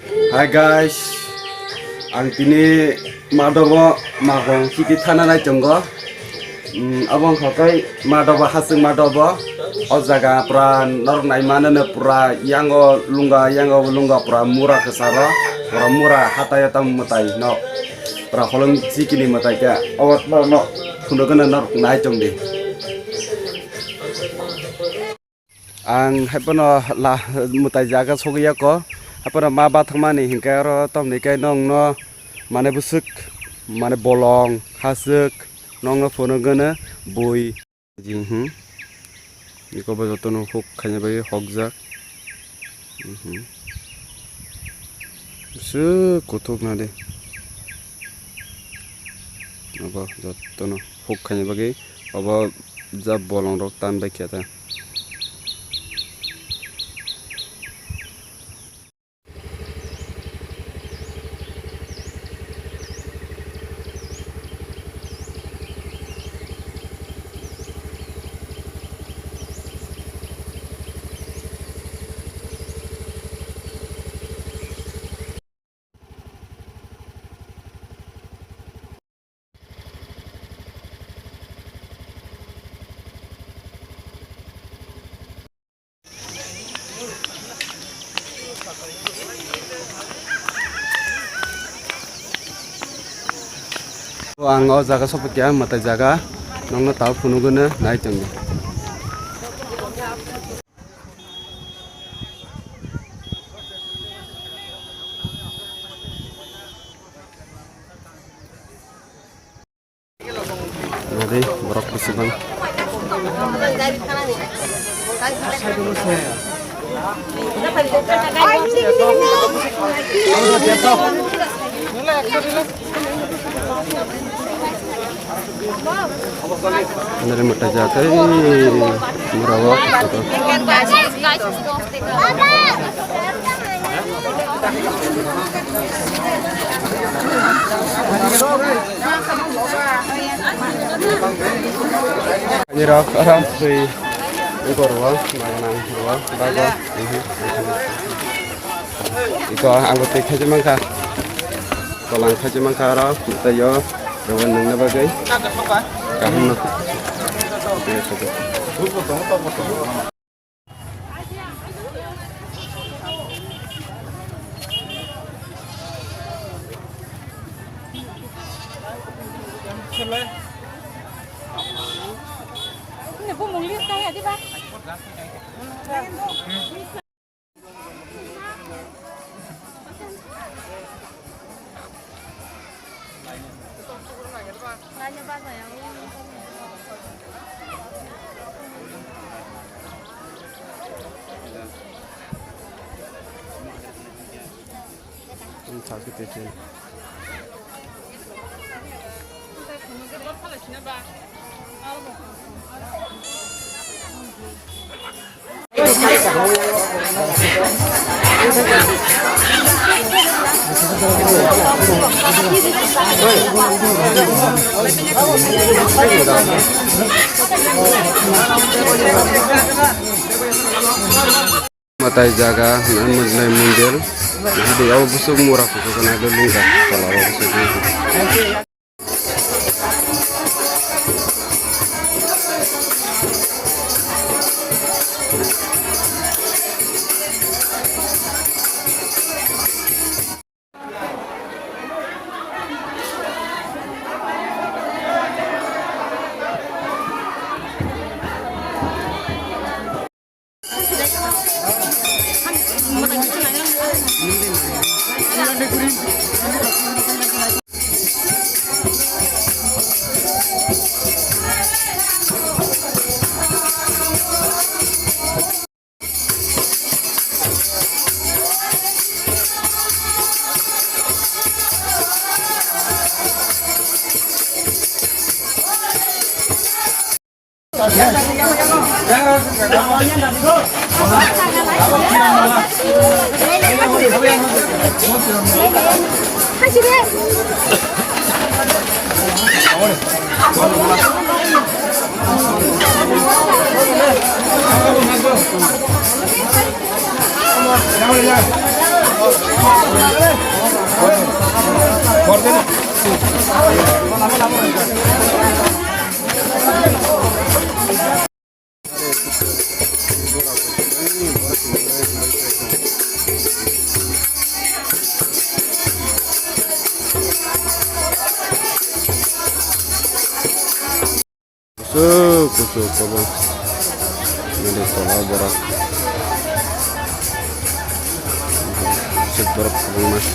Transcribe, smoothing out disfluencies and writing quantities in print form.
Hi guys, ang tini madobo mahong kiki thana nai jongo. Abang khakai madobo hasung madobo. O jaga pra nor nai manana pura yango lunga pura mura kesara, pura mura hataya tam mutai no. Pra holong sikini mutai ka. Awat no khundogana nor nai jongde. Ang hapono la mutai jaga sogiya ko. Apa ma bathmani hingkaro tom ni kai nong no mane busuk mane bolong hasuk nong no phono gana bui jing niko ba jotono hok khanya bai hokjak su kotok na de aba jotono hok khanya bagi aba ja bolong rok tan bai khata ang o jaga sopakya mata jaga nong no taw phunuguna nai changni nadi borok kusibang dari mata jaga merawat ini rak arah dari ikor wal manang wal baga iko anggota kaje mangka kolang kaje mangka ra tayo Rawan nang nabagay. Kahit na. Ini pun mulia saya di bawah. sakit itu. Matai jaga nan mundir nah di awal busuk murah busuk kan ada lungkah kalau awal busuk itu kusuk apa ini tolak berat berat mas